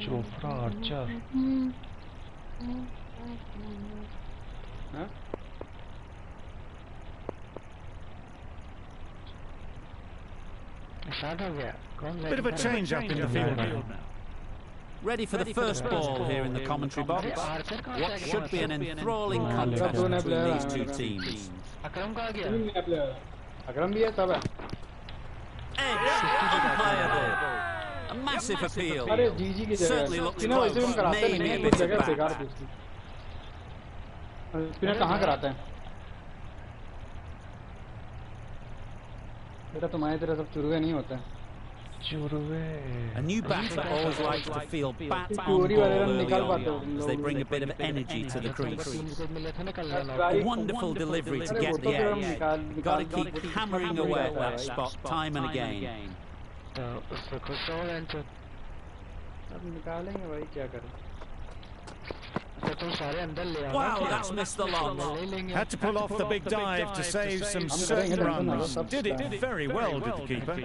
Jofra Archer Bit of a change up in the field now. Ready for the first ball here in the commentary box. What should be an enthralling contest between these two teams. Unplayable. A massive appeal. Certainly looks close. Maybe a bit of back. बेटा तुम्हारी तरह सब चुरुए नहीं होते हैं। A new batter always likes to feel bat on ball early on as they bring a bit of energy to the crease. A wonderful delivery to get the edge. Got to keep hammering away at that spot time and again. Wow, that's missed the lot. Had to pull off the big dive to save some certain runs. Did it very well, did the keeper.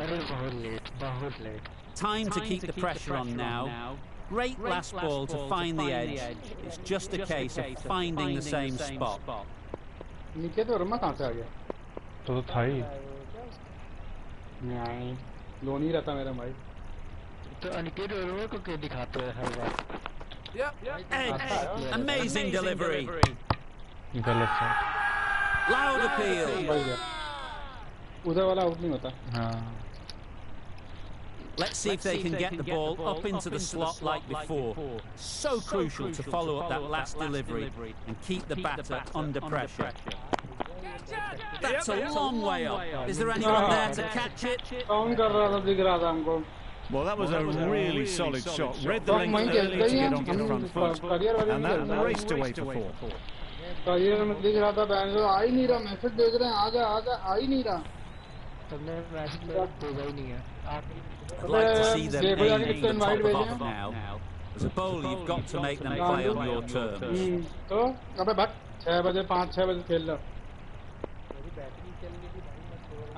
Time to keep the pressure on now. Great last ball to find the edge. It's just a case of finding the same spot. तो था ही नहीं loan ही रहता मेरा भाई तो अनिकेत और को क्या दिखाते हैं हर बार Edge. Amazing delivery. गलत था Loud appeal. उधर वाला आउट नहीं होता हाँ Let's see if they can get the ball up into the slot like before. So crucial to follow up that last delivery and keep the batter under pressure. That's a long way up. Is there anyone there to catch it? Well, that was a really solid shot. Read the length early to get onto the front foot, and that raced away for four. Career में दिख रहा था banjo आ ही नहीं रहा message देख रहे हैं आजा आजा आ ही नहीं रहा तुमने मैसेज में भेजा ही नहीं है I'd like to see them aiming the top of off now. As a bowler, you've got to make them play on your terms. तो अबे बट 6 बजे 5-6 बजे खेल लो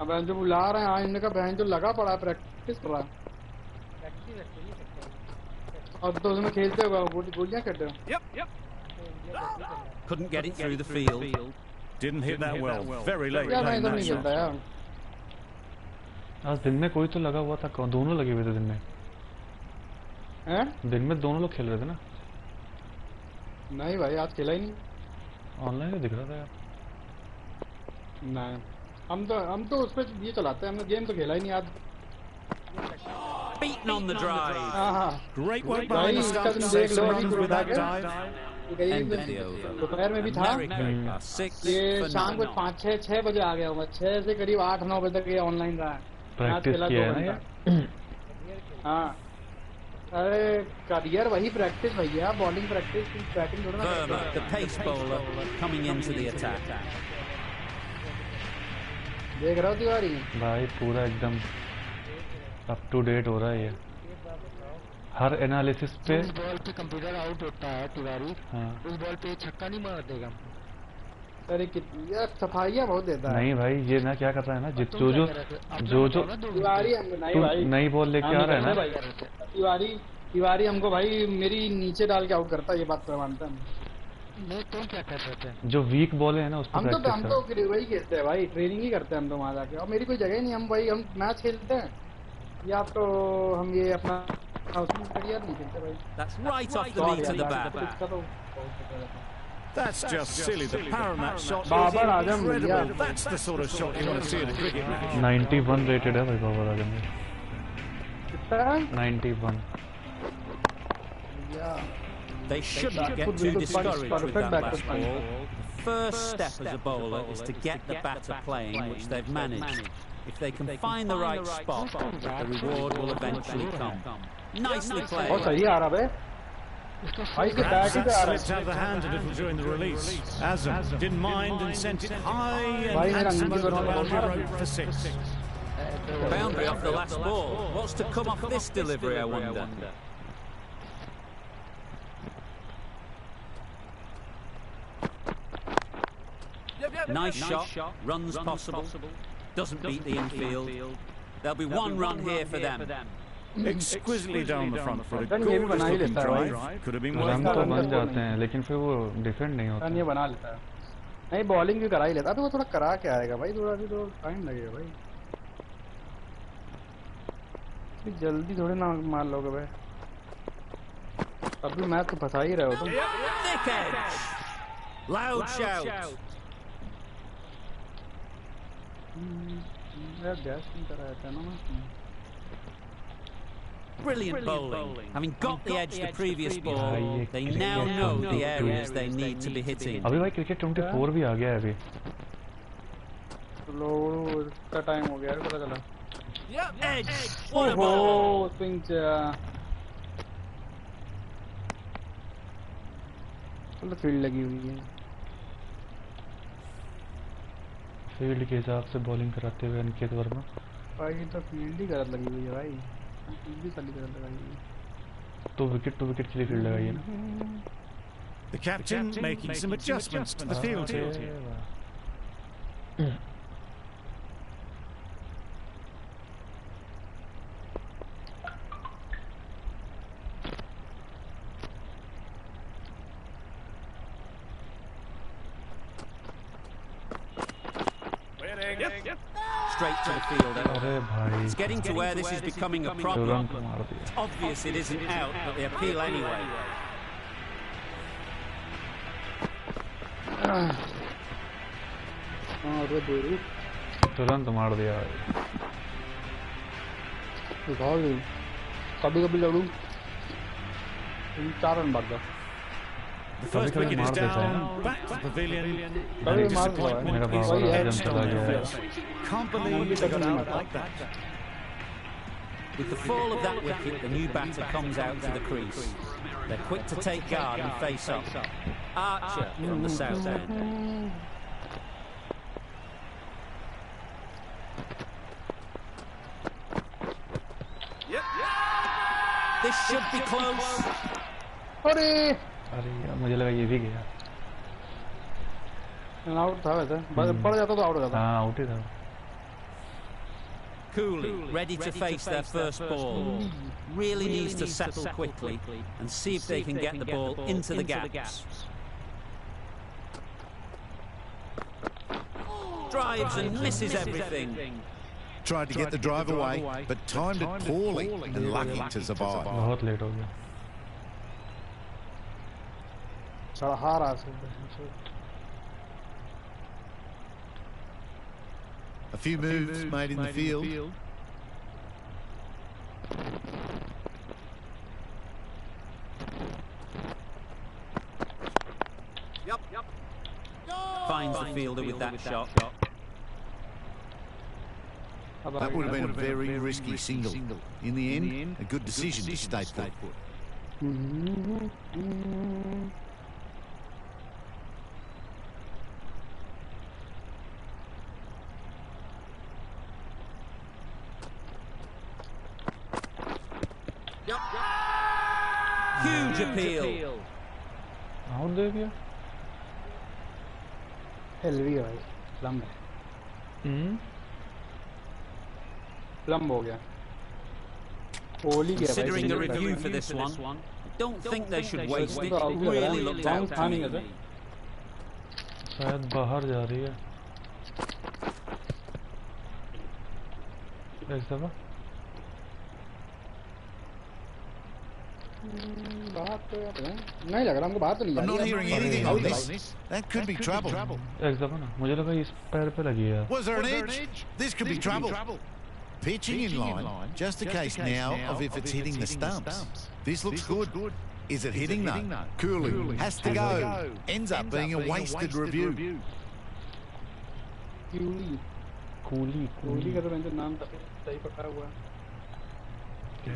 अब जो बुला रहे हैं इनने का बहन जो लगा पड़ा है प्रैक्टिस कर रहा है और तो उसमें खेलते हो गोलियां करते हो Couldn't get it through the field. Didn't hit that well. Very late यार playing मैं that नहीं shot. खेलता यार आज दिन में कोई तो लगा हुआ था दोनों लगे हुए थे दिन में हैं दिन में दोनों लोग खेल रहे थे ना नहीं भाई आज खेला ही नहीं ऑनलाइन ही दिख रहा था यार नहीं हम तो उस पे ये चलाते हैं हमने गेम तो खेला ही नहीं आज Beaten on the drive. Great work behind the stumps to save some runs with that dive. End of the over. दोपहर में भी था ये शाम को 5-6 बजे आ गया हूँ 6 से करीब 8-9 बजे तक ये ऑनलाइन रहा है प्रैक्टिस किया है ना हाँ अरे करियर वही प्रैक्टिस भैया बॉलिंग प्रैक्टिस बैटिंग थोड़ा ना The pace bowler coming into the attack. देख रहा हो तिवारी भाई पूरा एकदम अप टू डेट हो रहा है ये हर एनालिसिस पे उस बॉल पे कंप्यूटर आउट होता है तिवारी उस बॉल पे छक्का नहीं मार देगा अरे कितनी यार सफाइयाँ बहुत देता है नहीं भाई ये ना क्या कर रहा है ना जो तिवारी नहीं भाई नई बॉल लेके आ रहा है ना तिवारी हमको भाई मेरी नीचे डाल के आउट करता है ये बात तो मानता है नहीं तुम क्या कर रहे थे जो वीक बॉल है ना उस पर हम तो वही खेलते हैं भाई ट्रेनिंग ही करते हैं हम तो वहाँ जाके और मेरी कोई जगह ही नहीं हम भाई हम मैच खेलते हैं या तो हम ये अपना करियर नहीं खेलते भाई That's right off the meat of the bat. That's just silly. The power on that shot Babar is Azam, incredible. yeah. That's the sort of shot you want to see in a cricket match. 91 rated है भाई बाबर आजम में कितना 91 They shouldn't get too discouraged with that last ball. The first step as a bowler is to get the batter playing, which they've managed. If they can find the right spot, the reward will eventually come. Nicely played. बहुत सही आ रहा है भाई के bat he That slipped out of the hand a little during the release. Azam didn't mind and sent it high and handsome over the boundary rope for 6. Boundary off the last ball. What's to come off this delivery, I wonder? Nice shot, runs possible, doesn't beat the infield. There'll be one run here for them. Exquisitely down the front foot. A run ये भी gorgeous बना ही looking लेता है भाई। drive. Could have been run worth तो more. बन जाते हैं लेकिन फिर वो डिफेंड नहीं होता। रन ये बना लेता है। नहीं बॉलिंग भी करा ही लेता। अभी वो थोड़ा करा के आएगा भाई, थोड़ा अभी तो टाइम लगेगा भाई। जल्दी थोड़ी ना मार लोगे भाई। अभी मैच तो फंसा ही रहे हो तुम। Thick edge. Loud shout. यार गैस नहीं करा था ना मैं। Brilliant bowling. Having got the edge the previous ball, they now know the areas they need to be hitting. अभी भाई क्रिकेट 24 भी आ गया है अभी। लो का टाइम हो गया है, पता चला। Edge. What a ball. Oh swing चलो फील्ड लगी हुई है। फील्ड के हिसाब से बॉलिंग कराते हुए अनिकेत वर्मा। भाई तो फील्ड ही गलत लगी हुई है भाई। फील्ड भी साली गलत लगाई हुई है। तो विकेट के लिए फील्ड लगाई है ना। The captain making some adjustments to the field here. Straight to the fielder. अरे भाई It's getting to where this is becoming a problem. It's obvious it isn't out, but they appeal anyway. अरे बेरू तुरंत मार दिया। उठाओ ये कभी कभी लड़ू 4 रन भाग गया। The first कभी wicket is मार देता है down. ना। Back to the pavilion. कभी And मार दिया disappointment मेरा is बाबा वही है। जम चला गया है। Can't believe they got out like that. With the fall of that wicket, the new batter comes out to the crease. They're quick to take guard and face up. Archer from the south end. This should be close. अरे यार मुझे लगा ये भी गया। Out था वैसे, पड़ जाता तो आउट हो जाता। हाँ आउट ही था। Cooley, ready to face their first ball. Really needs to settle quickly and see if they can get the ball into the gaps. Drives and misses everything. Tried to get the drive away, but timed it poorly and lucky to survive. बहुत late हो गया। चढ़ा रहा है। A few moves made in the field. Finds the fielder with that shot. That would have been a very risky single. In the end, a good decision to stay put. Huge appeal. Out दे दिया। एलवी है भाई, लंब है। लंब हो गया। ओली गया भाई। Considering the review for this one, don't think they should waste it. It really looked out to me. शायद बाहर जा रही है। एक दफा बात तो नहीं लग रहा हमको, बात तो नहीं I'm लग not रही। hearing anything on this. That could be trouble. एक दफा ना मुझे लगा इस पैर पे लगी है। Was there an edge? This could be trouble. Pitching in line. Just a case now of if it's hitting the stumps. This looks good. Is it hitting though? Cooley has to go. Ends up being a wasted review. Coolie का तो मैंने नाम सही पकड़ा हुआ है।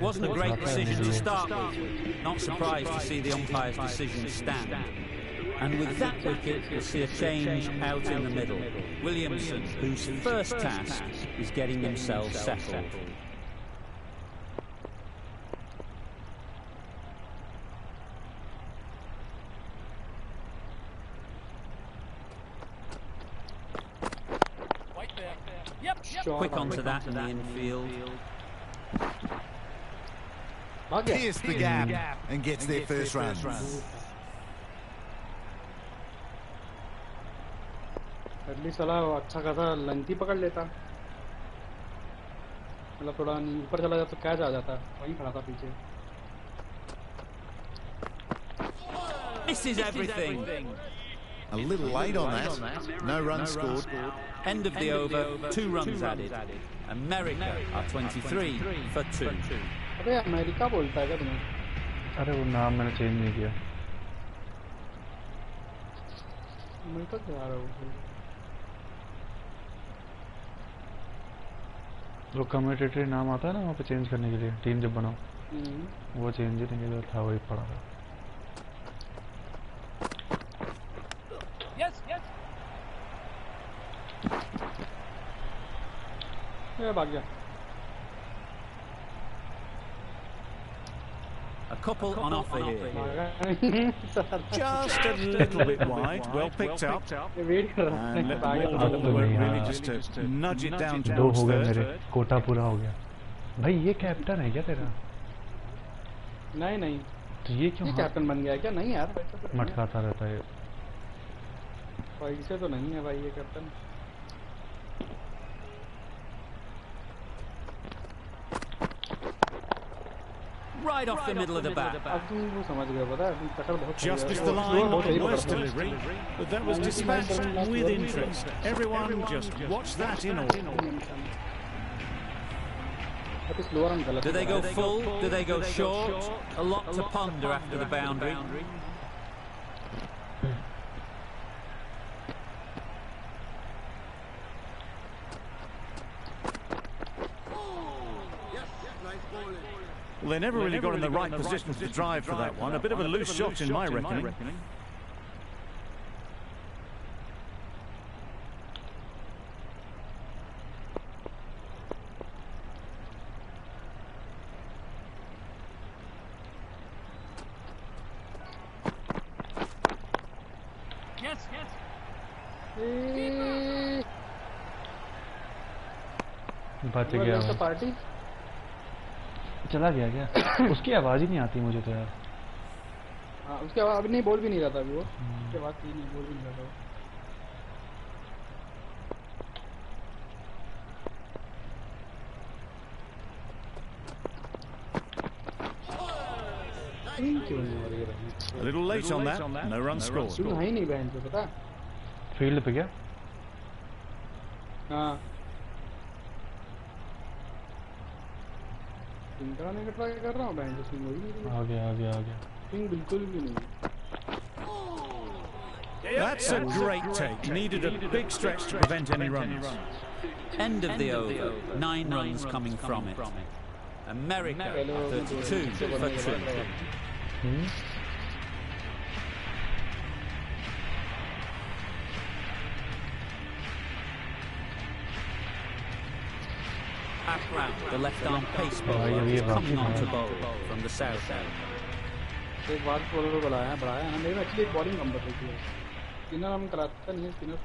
Wasn't a great decision to start with. Not surprised to see the umpire's decision stand. And with that wicket, we'll see a change out in the middle. Williamson, whose first task is getting himself settled. Quick onto that in the infield. pierce the gap and gets their first runs. At least साला अच्छा खासा lengthy पकड़ लेता, मतलब थोड़ा ऊपर चला जाता तो कैच आ जाता, वहीं खड़ा था पीछे. Misses everything. A little late on that. No runs scored. End of the over, 2 runs added. America are 23 for 2. अबे अमेरिका बोलता है क्या तुम्हें? अरे वो नाम मैंने चेंज नहीं किया. अमेरिका क्या आ रहा है? वो कम्यूटेटरी नाम आता है ना वहाँ पे चेंज करने के लिए, टीम जब बनाओ वो चेंज ही नहीं किया था, वही पड़ा था. भाग गया. A couple on offer here. Just a little bit wide, well picked up. Wait कर रहा And let the ball अब do तो the work नहीं, really हाँ. just to nudge it down 2 towards हो गए third. मेरे, कोटा पूरा हो गया. भाई ये कैप्टन है क्या तेरा? नहीं नहीं, तो ये क्यों ये कैप्टन बन गया क्या? नहीं यार, वैसे तो मटकाता रहता है. वैसे तो नहीं है भाई ये captain. Right off the middle of the bat. अब तुम वो समझ गए, पता है तुम टक्कर बहुत Just missed the line, not the worst delivery, but that was dispatched with interest. Everyone just watch that in awe. Do they go full? Do they go short? A lot to ponder after the boundary. Well, they never really got in the right position to drive for that one. A bit of a loose shot in my reckoning. बच गया मैं. Party चला गया क्या? उसकी आवाज ही नहीं आती मुझे तो यार. हाँ, उसके आवाज अभी नहीं, बोल भी नहीं रहा था अभी वो. उसके बाद नहीं बोल भी नहीं रहा था. A little late on that. No run scored. तू है ही नहीं बहन पे, पता? फील्ड पे क्या? हाँ. स्विंग कराने का ट्राई कर रहा हूँ बहन पे, स्विंग हो ही नहीं रही. आ गया. स्विंग बिल्कुल भी नहीं. That's a great take. Needed a big stretch to prevent any runs. End of the over, 9 runs coming from it. America 32 for 2. Back round, the left-arm pace bowler is coming on to bowl from the south end. एक बार bowler बढ़ाया है ना. मेरे में actually एक bowling कम बदलती है. Spinner हम कराता नहीं है, स्पिनर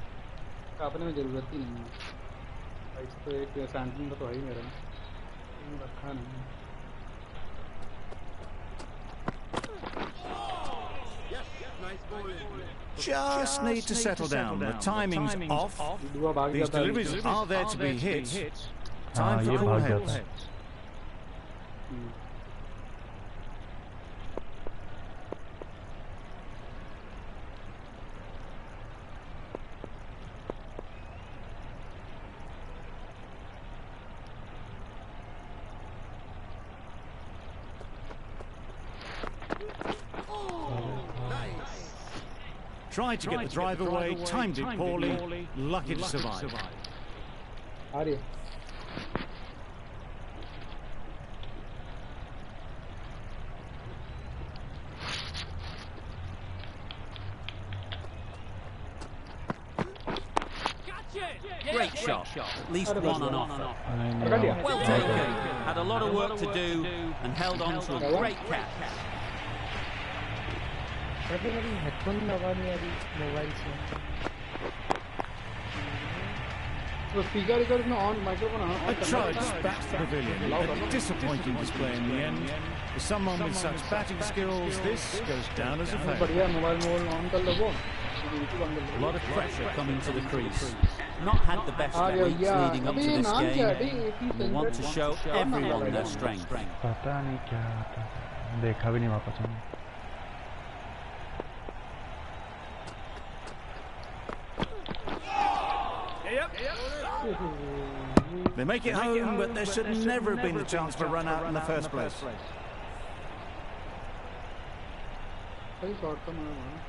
काटने में ज़रूरत ही नहीं है. इस तो एक सैंटिंग तो है ही मेरा, रखा नहीं. Just need to settle down. The timing's off. These deliveries are there to be hit. Time for cool heads. Tried to get the drive away, timed it poorly, lucky to survive. आ रही है. Great shot, at least one on offer. पकड़ लिया. Well taken, had a lot of work to do and held on to a great catch. Headphone लगा नहीं अभी mobile से. तो speaker में on microphone on I tried to bat the pavilion. A disappointing display in the end. For someone with such batting skills, this goes down as a failure. बढ़िया mobile mode on कर लो वो A lot of pressure coming to the crease. Not had the best techniques leading up to this game. We want to show everyone their strength. पता नहीं क्या आता है, देखा भी नहीं वापस हमने। They make it home, but there should never have been a chance for a run out in the first place. सही शॉट तो मारा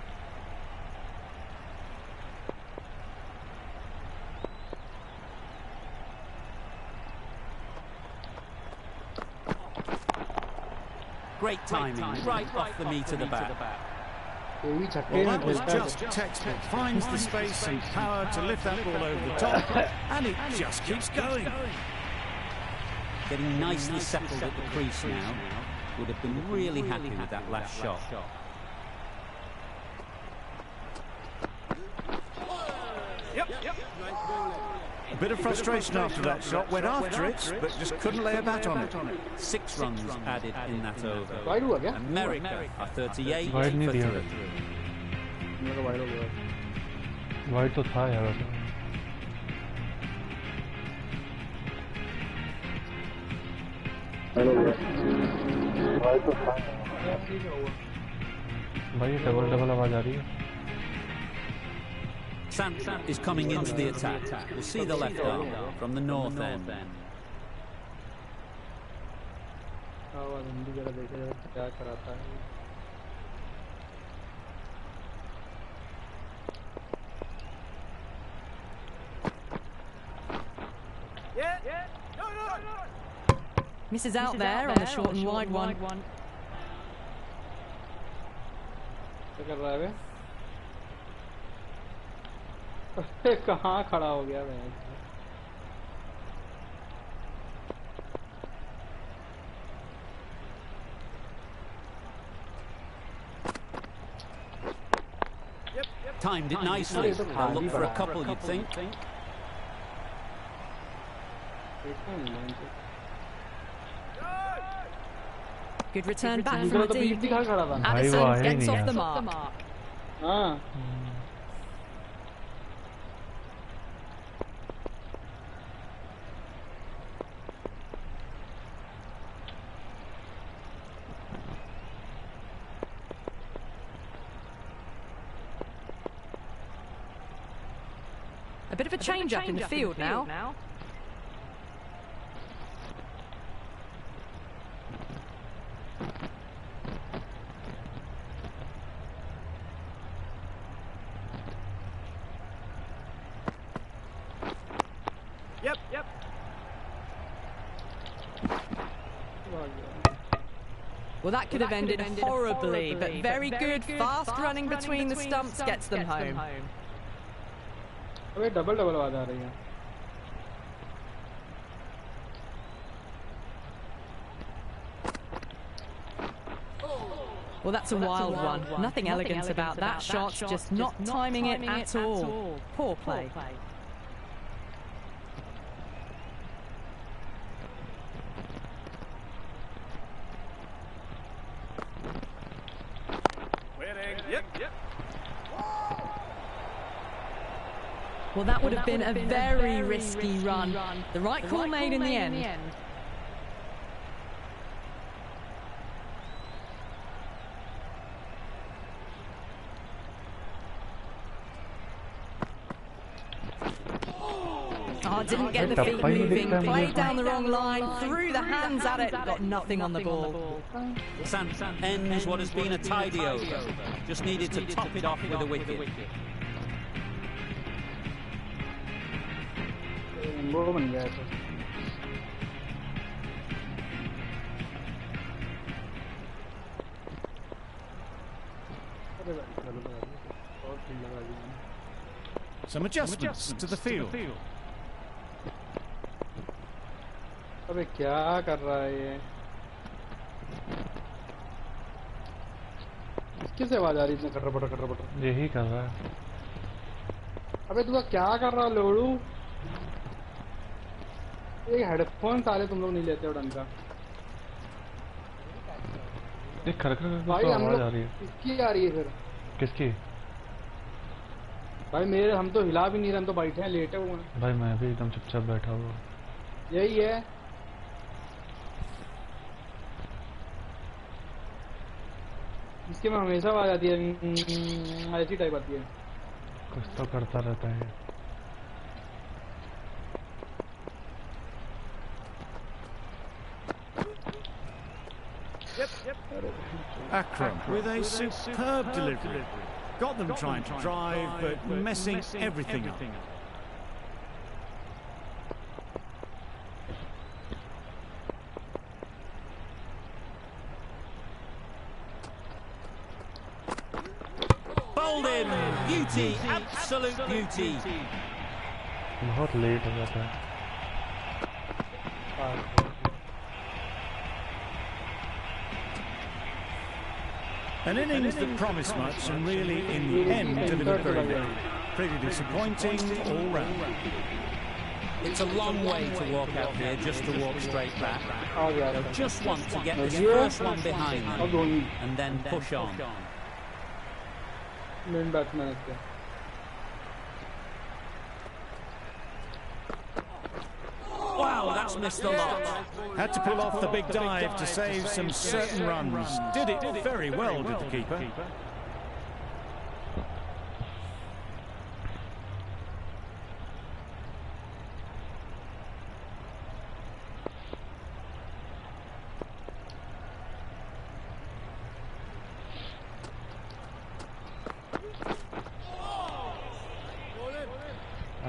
Great timing, right off the meat of the bat. Well, that was just textbook. Finds the space and power to lift that ball over the top, and it just keeps going. Getting nicely settled at the crease now. Would have been really happy with that last shot. A bit of frustration after that shot, went after it, but just couldn't lay a bat on it. 6 runs added in that over. Wide हुआ क्या America are 38 wide नहीं for दिया 3. मेरा wide हो गया wide तो था यार वैसे। भाई डबल डबल आवाज आ रही है। Sant is coming into the attack. We'll see the left arm from the north end. आवाज हिंदी जरा देखे क्या कराता है Misses out there on the short and wide one. क्या कर रहा है बे अरे कहाँ खड़ा हो गया मैं Timed it nicely. They'll look for a couple, you'd think. Good return back from the deep. कहाँ खड़ा था Addison gets off the mark. हाँ A bit of a change up in the field now. Yep. Well, that could have ended horribly, but very good, fast running between the stumps gets them home. अबे double double आवाज आ रही है Well, that's a wild one. Nothing elegant about that shot, just not timing it at all. Poor play. Well, that would have been a very risky run. The right call made in the end. Oh, didn't get the feet moving, played down the wrong line, threw the hands at it, got nothing on the ball. Sant ends what has been a tidy over. Just needed to top it off with a wicket. वो बन गया है Some adjustments to the field. अबे क्या कर रहा है ये किससे आवाज आ रही है इतने खटर पटर यही कर रहा है अबे तू क्या कर रहा लोड़ू ये हेडफोन साले तुम लोग नहीं लेते हो ढंग का। एक खरखर भाई तो हम आवाज लोग आ रही है। किसकी आ रही है फिर? किसकी? भाई मेरे हम तो हिला भी नहीं रहे, हम तो बैठे हैं लेटे हुए हैं। भाई मैं भी एकदम चुपचाप बैठा हुआ। यही है। इसके में हमेशा आवाज आती है, ऐसी टाइप आती है। कुछ तो करता रहता है। Akram with a superb delivery. Got them trying to drive, but messing everything up. Bowled in. Beauty. Absolute beauty. बहुत लेट हो जाता है। An innings that promised much and really, in the end, delivered very little. Pretty disappointing all round. It's a long way to walk out here just to walk straight back. They'll just want to get this first one behind them and then push on. Main batsman is there. Wow, that's missed a lot. Had to pull off the big dive to save some certain runs. Did it very well, did the keeper.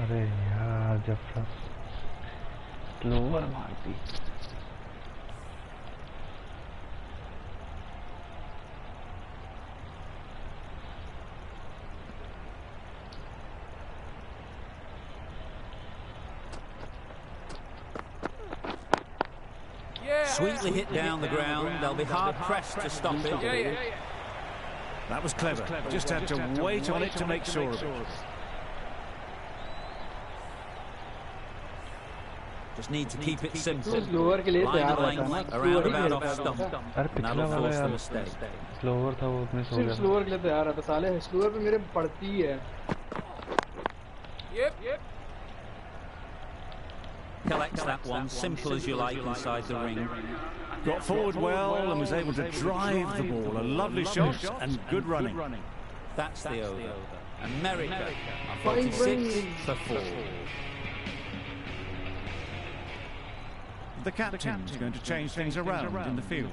अरे यार Zafar slower मार दी। Sweetly hit down the ground. They'll be hard pressed to stop it. That was clever. Just had to wait on it to make sure of it. Just need to keep it simple. Slower के लिए Line तैयार of रहता है ना, length, around about off slower stump. अरे And पिछला that'll वाला force the यार mistake. स्लोअर था वो मिस हो सिर्फ गया। स्लोअर के लिए तैयार रहता साले, स्लोअर पे मेरे पड़ती है। Collects that one, simple as you like, inside the ring. Got forward well and was able to drive the ball. A lovely shot and good running. That's the over. America are 46 for 4. The captain's going to change things around in the field.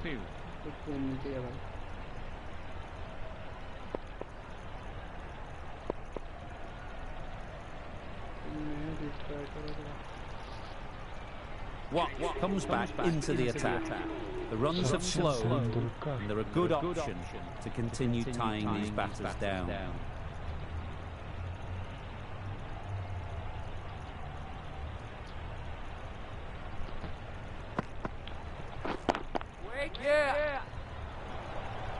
What comes back into the attack. The runs have slowed, and they're a good option to continue tying these batters down.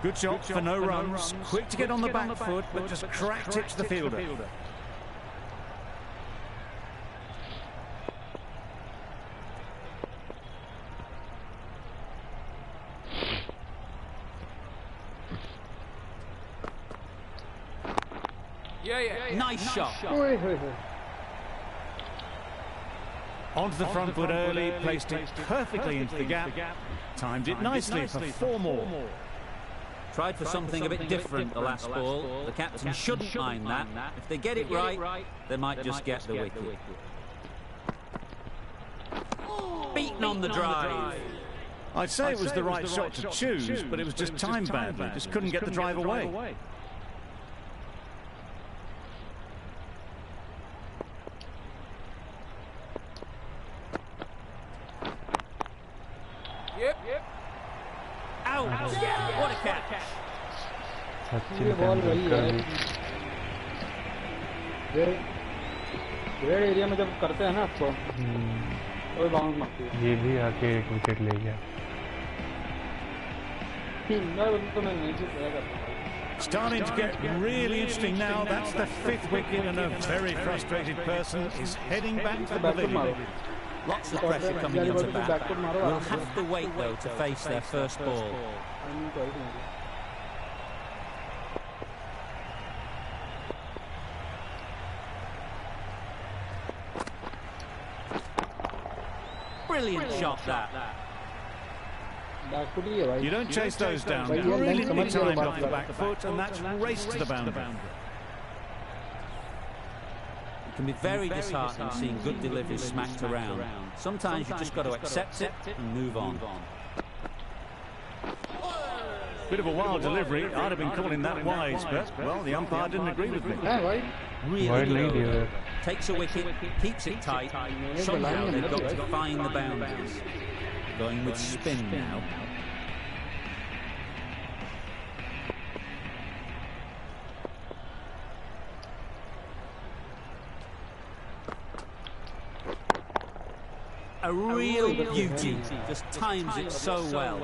Good shot for no runs. Quick to get on the back foot, but just cracked it to the fielder. Nice shot. Onto the front foot early, placed it perfectly into the gap. Timed it nicely for 4 more. Tried for something a bit different the last ball. The captain shouldn't mind that. If they get it right, they might just get the wicket. Beaten on the drive. I'd say it was the right shot to choose, but it was just timed badly. Just couldn't get the drive away. Out. What a catch. ये ball वही है। Red area में जब करते हैं ना आपको, तो बाउंस मारती है। ये भी आके एक विकेट ले गया। Starting to get really interesting now. That's the 5th wicket, and a very frustrated person is heading back to the pavilion. Lots of pressure coming into bat. Will have to wait though to face their first ball. Brilliant shot that. You don't chase those down. Brilliantly timed off the back foot, and that's raced to the boundary. It can be very disheartening seeing good deliveries smacked around. Sometimes you just got to accept it and move on. Bit of a wild delivery. I'd have been calling that wise, but, well, the umpire didn't agree with me. Really good. Takes a wicket, keeps it tight. Somehow they've got to find the boundaries. Going with spin now. A real beauty. Just times it so well.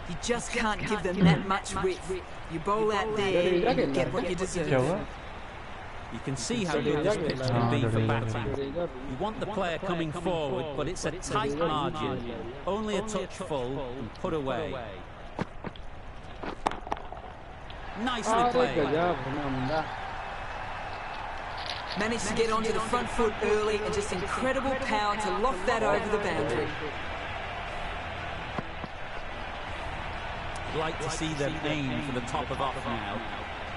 You just can't give them that much width. You bowl out there and you get what you deserve. You can see how good this pitch can be for batting. You want the player coming forward, but it's a tight margin. Only a touch full and put away. Nicely played. Managed to get onto the front foot early and just incredible power to loft that over the boundary. I'd like to see them aim for the top of off now.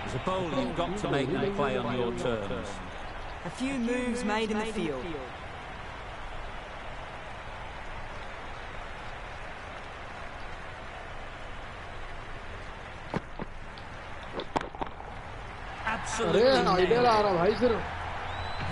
As a bowler, you've got to make them play on your terms. A few moves made in the field. Absolutely nailed.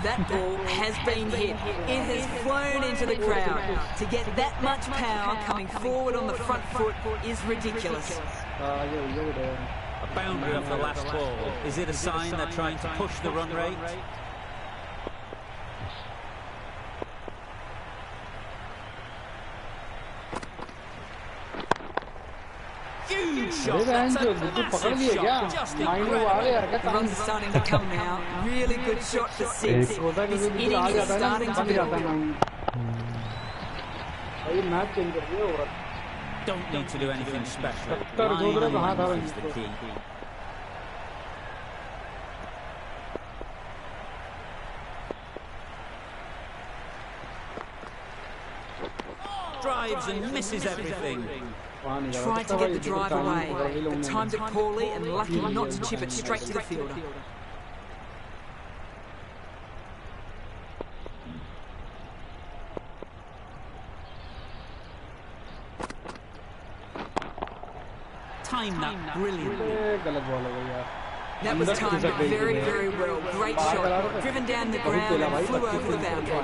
That ball has been hit. It has flown into the crowd. To get that much power coming forward on the front foot is ridiculous. A boundary off the last ball. Is it a sign they're trying to push the run rate? Huge shot. That's a massive shot. Just incredible. The runs are starting to come now. Really good shot for six. This inning is starting to build. Don't need to do anything special. Line and length is the key. Drives and misses everything. Tried to get the drive away, but timed it poorly and lucky not to chip it straight to the fielder. Timed that brilliantly. That was timed very, very well. Great shot. Driven down the ground and flew over the boundary.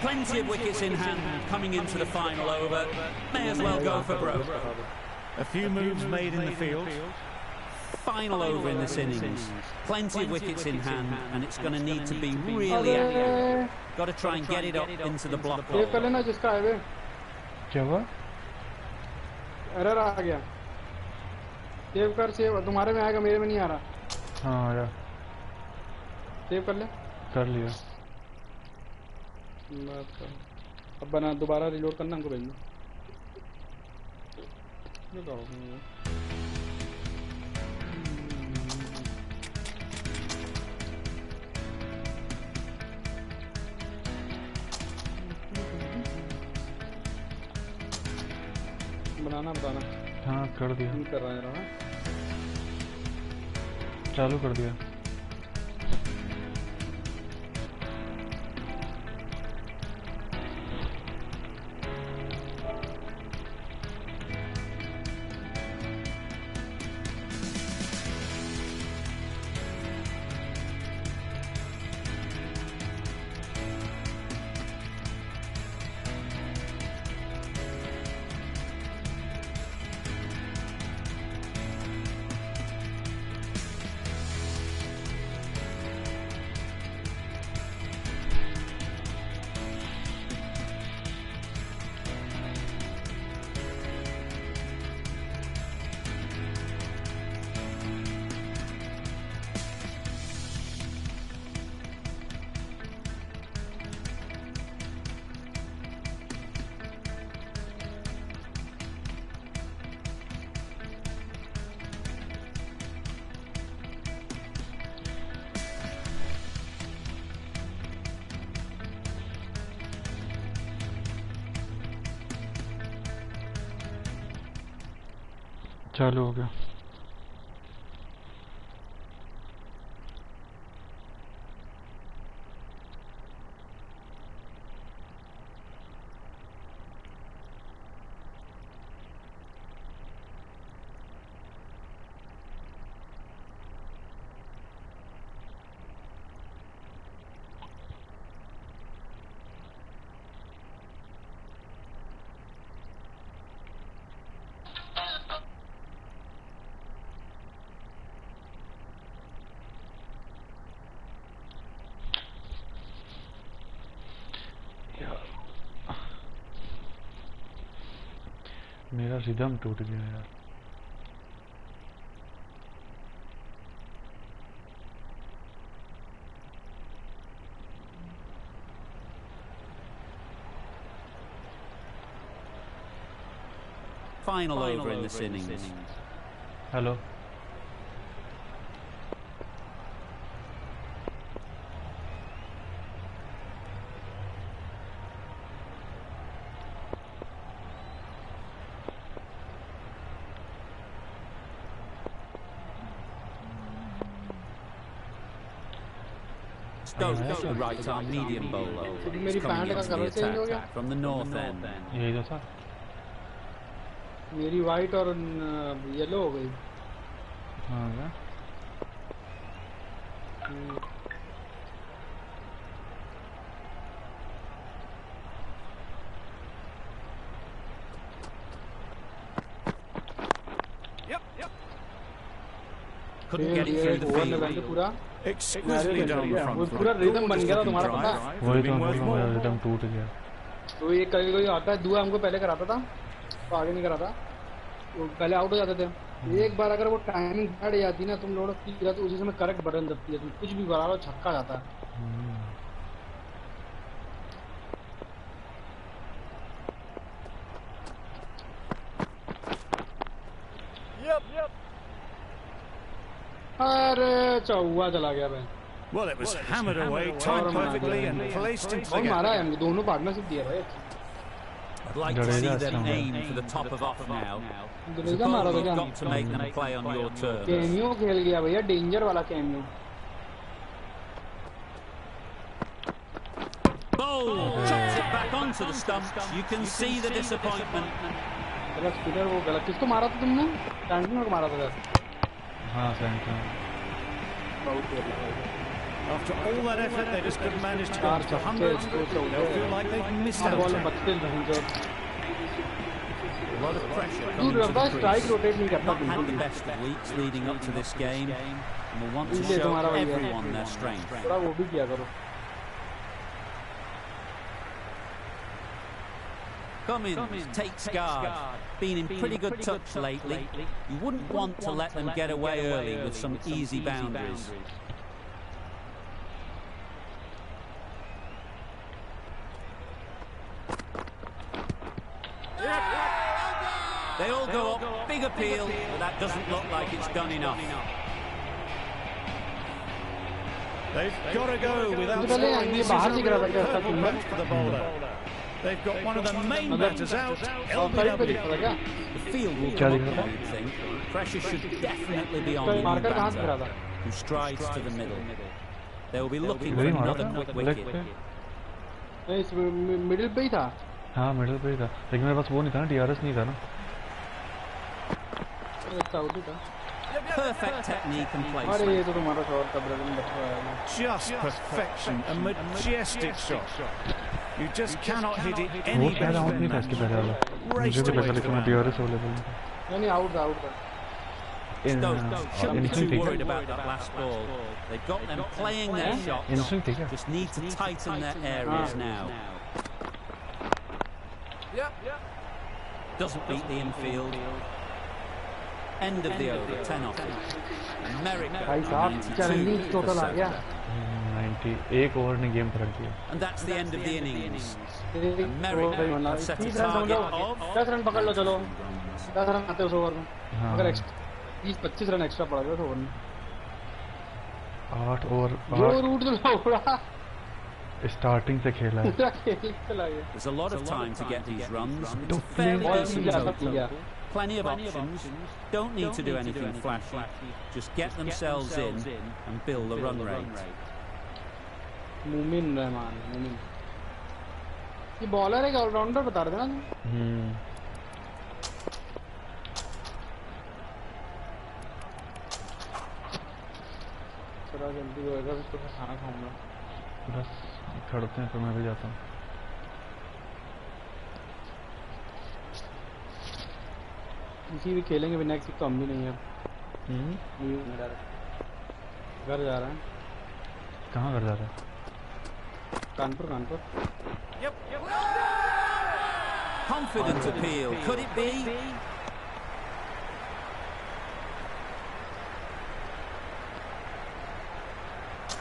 Plenty of wickets in hand coming into the final over. May as well go for broke. A few moves made in the field. Final over in this innings. Plenty of wickets in hand, and it's going to need to be really accurate. Got to try and get it up into the block ball. क्या हुआ? Error आ गया. Save कर save. तुम्हारे में आएगा, मेरे में नहीं आ रहा. हाँ आया. सेव कर ले. कर लिया. अब बना दोबारा रिलोड करना, हमको भेजना. बनाना बताना. हाँ कर दिया. कर रहा है. चालू कर दिया. चालू हो गया। मेरा रिदम टूट गया यार। Final over in this innings. Hello Stokes, the right arm medium bowler, is coming into the attack from the north end. यही तो था। मेरी वाइट और येलो हो गई। हाँ क्या? Couldn't get it through the field. पूरा Exquisitely done from वो पूरा रिदम बन गया था तुम्हारा, पता है? वही तो मेरा रिदम टूट गया। तो ये कभी कभी आता है, दुआ हमको पहले कराता था तो आगे नहीं कराता, वो पहले आउट हो जाते थे। एक बार अगर वो टाइमिंग बैठ जाती ना तुम लोगों की, तो उसी समय करेक्ट बटन दबती है, तुम कुछ भी बना लो छक्का जाता है। अरे चौवा चला गया भाई। Well, it was hammered away, timed perfectly and placed into the और gap. मारा है हमको, दोनों पार्टनरशिप दिया भाई। I'd like to see them aim for the top of off now. Jadeja मारा था You've क्या? got to make them play on your terms. Cameo खेल गया भैया, डेंजर वाला cameo. Bowl chops it back onto the stumps. You can see the disappointment. गलत spinner, वो गलत। किसको मारा था तुमने? सैंटनर को मारा था वैसे। हाँ सैंटनर। बहुत देर लगा। After all that effort, they just couldn't manage to go to 100. They'll feel like they've missed out. Ball में बचते नहीं जो। A lot of pressure तू coming to रब्बा the स्ट्राइक crease. रोटेट नहीं करता Not had the बिल्कुल। best of weeks leading up to this game, and will want to इसलिए show तुम्हारा वही है। everyone their strength. थोड़ा वो भी किया करो। Cummins takes guard. Been in pretty good touch lately. You wouldn't want to let them get away early with some easy boundaries. They all go up, big appeal, but that doesn't look like it's done enough. They've got to go without इससे पहले scoring. ये This is बाहर a दिख रहा था real क्या इसका purple finger? match for the bowler. They've got one of the main batters out. Offside पे दिख रहा था क्या? The field will क्या come दिख up, रहा I would think. Pressure should definitely be on तो the new मार्कर कहाँ दिख रहा batter, था? who strides to the middle. They will be looking for वही मारा another था quick लेग wicket. पे। नहीं, इस मिडिल पे ही था। हाँ मिडिल पे ही था, लेकिन मेरे पास वो नहीं था ना, DRS नहीं था ना। आउट ही था। Perfect technique and अरे placement. ये तो तुम्हारा शॉट का ब्रेक में बच्चा आया। Just perfection, a majestic shot. You just cannot hit it वो any पहले आउट better नहीं than था इसके पहले वाला, that. मुझे Raced भी away लगा to लेकिन ground. DRS अवेलेबल नहीं था। नहीं आउट था, आउट था। Stokes shouldn't be Instinct too थी worried क्या? about that last ball. They've got them playing their shots. Instinct थी क्या? Just need to tighten their areas now. Doesn't beat the infield. End of the over, 10 off. America भाई साहब 92 challenging for total आ गया। 91 over ने game पलट दिया। And that's the end of the innings. America have set a 30 run target समझो, of 10 run पकड़ लो, चलो 10 run आते उस ओवर में। हाँ। अगर 20-25 रन एक्स्ट्रा पड़ गए उस ओवर में। 8 ओवर जो रूट तो उड़ा, स्टार्टिंग से खेला है। पूरा खेल चला गया। There's a lot of time to get these runs. It's a Don't fairly play decent ज्यादा total. किया। Plenty of options. Don't need to do anything flashy. Just get themselves in and build the run rate. Mumin Rahman, Mumin. ये bowler है, allrounder बता रहे थे ना? चलो जल्दी होएगा, तो मैं खाना खाऊंगा। बस खड़ते हैं तो मैं भी जाता हूँ। इसी भी खेलेंगे, नेक्स्ट वीक तो हम भी नहीं है। घर जा रहा है। कहाँ घर जा रहा है? Kanpur. Confident appeal. Could it be?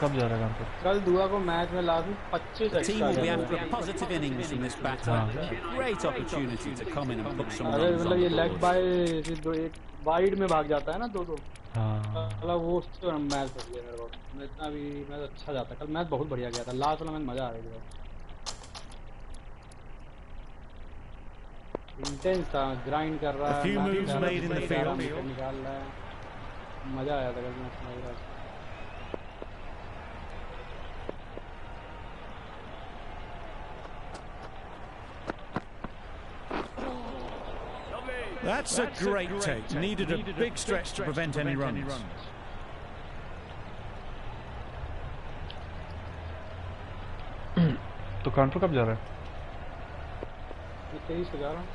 कब जा रहा है कानपुर? कल दुआ को मैच में लाजमी 25 The team will be after a positive innings from this batter. A great opportunity to come in and put some runs on मतलब ये the लेग board. बाय एक वाइड में भाग जाता है ना 2-2। हाँ। मतलब वो उससे मैच हो गया मेरे को। मैं इतना भी मैच अच्छा जाता, कल मैच बहुत बढ़िया गया था। लास्ट वाला मैच मजा आ गया। इंटेंस था, ग्राइंड कर रहा है। A few moves made in the field. निकाल रहा है, मजा आया था कल मैच में। That's a great take. Needed a big stretch to prevent any runs. तो कानपुर कब जा रहा है? 23 को जा रहा हूँ।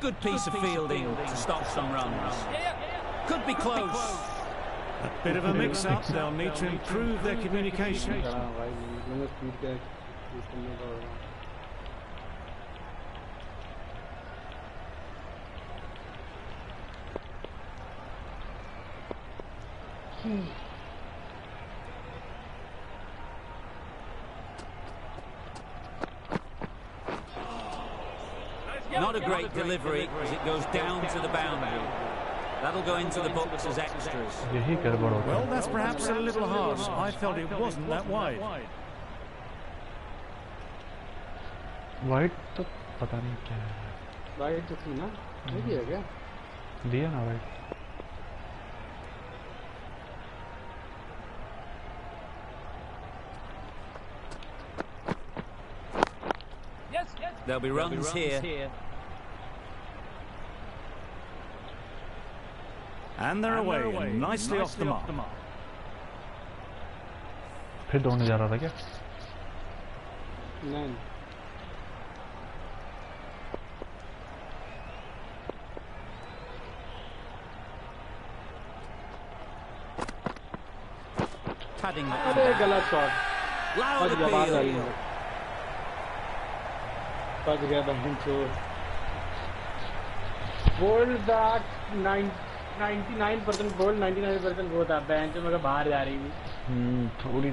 Good piece of fielding to stop some runs. Could be close. A bit of a mix-up. They'll need to improve their communication. Not a great delivery as it goes down to the boundary. That'll go into the books as extras. यही गड़बड़ होता है। Well, that's perhaps a little harsh. I felt it wasn't that wide. Wide तो पता नहीं क्या है। Wide तो थी ना? नहीं दिया क्या? दिया ना wide. There'll be runs here. And they're away, and nicely off the mark. फिर दौड़ने जा रहा था क्या? नहीं। Padding that अरे गलत शॉट। loud appeal. बच गया बहन चोर। बोल्ड बैक 99% बोल्ड 99% वो था। बेंच में बाहर जा रही थी। थोड़ी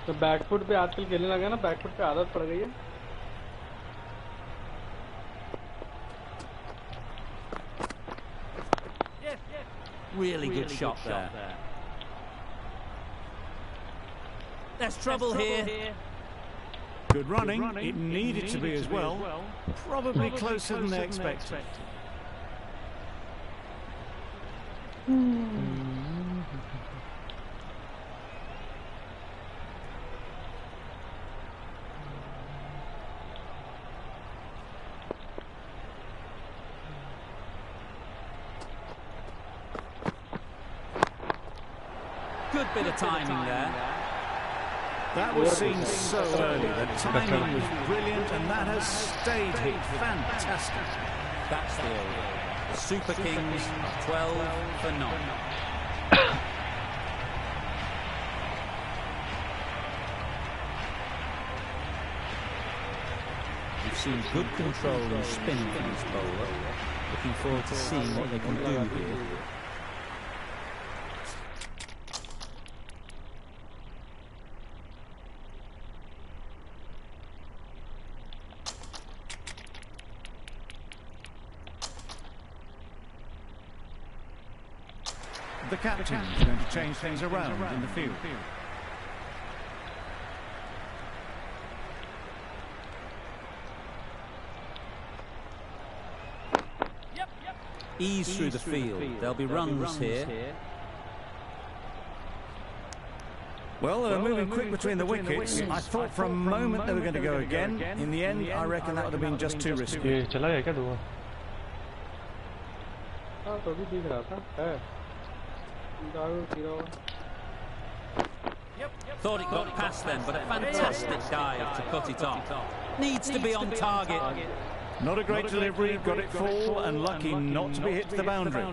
तो बैकफुट पे आजकल खेलने लगा ना, बैकफुट पे आदत पड़ गई है। Really good shot there. There's trouble here. Good running. It needed to be as well. Probably closer than they expected. Good bit of timing there. That was seen so early. The timing was brilliant, and that has stayed hit. Fantastic. That's the area. The Super Kings are 12 for 9. We've seen good control and spin from this bowler. Looking forward to seeing what they can do here. The captain is going to change things around in the field. Ease through the field. There'll be runs here. Well, they were moving quick between the wickets. I thought for a moment they were going to go again. In the end, I reckon that would have been just too risky. चला गया क्या दुआ? हाँ तो भी दिख रहा था है Thought it got past them, but a fantastic dive to cut it off. Needs to be on target. Not a great delivery, got it full and lucky not to be hit to the boundary.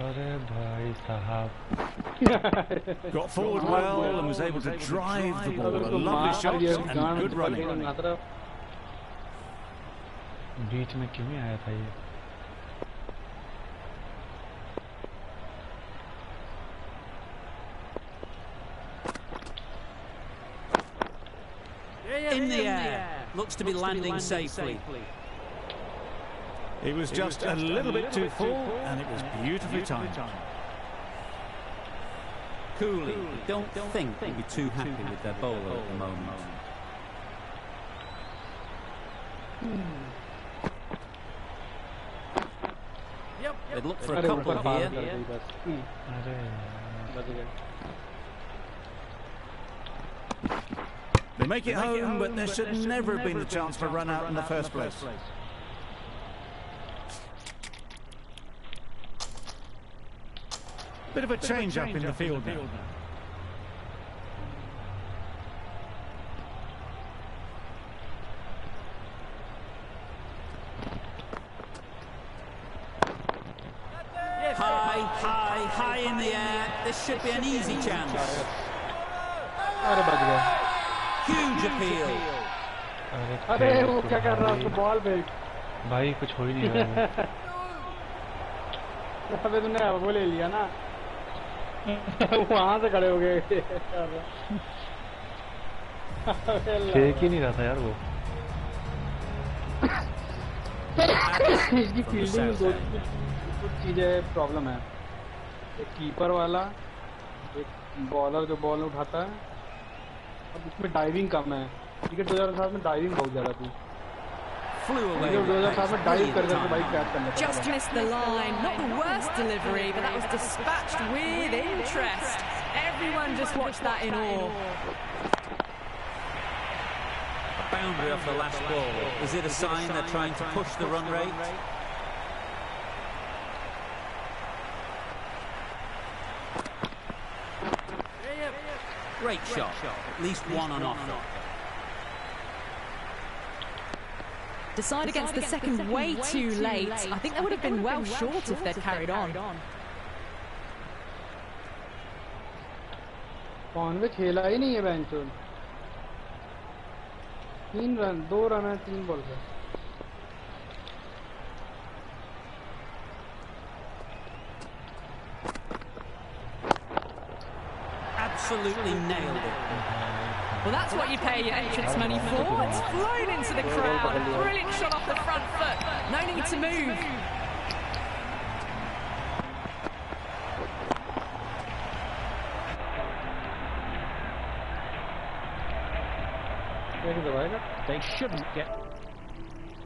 अरे भाई साहब Got forward well and was able to drive the ball. A lovely shot and good running. बीच में क्यों नहीं आया था ये? In the air. Looks to be landing safely. It was just a little bit too full and it was beautifully timed. Cooley, don't think they'd be too happy with their bowler at the moment. They'd look for a couple here. They make it home, but there should never have been the chance for a run out in the first place. Bit of a change up in the field now. High in the air. This should be an easy chance. Huge appeal. अरे वो क्या कर रहा है ball पे भाई कुछ हो ही नहीं रहा है अबे तूने वो ले लिया ना वहाँ से खड़े हो गए फेंक ही नहीं रहा था यार वो इसकी फील्डिंग में दो कुछ चीजें प्रॉब्लम है एक कीपर वाला एक बॉलर जो बॉल उठाता है अब इसमें डाइविंग कम है क्रिकेट 2007 में डाइविंग बहुत ज्यादा थी Just missed the line. Not the worst delivery, but that was dispatched with interest. Everyone just watched that in awe. A boundary off the last ball. Is it a sign they're trying to push the run rate? Great shot. At least one on offer. Decide against the second way too late. I think they would have been well short if they'd carried on. कौन में खेला ही नहीं है बेंचोन 3 run 2 run है 3 ball पे Absolutely nailed it. Well, that's what you pay your entrance money for. It's flown into the crowd. A brilliant shot off the front foot. No need to move. They shouldn't get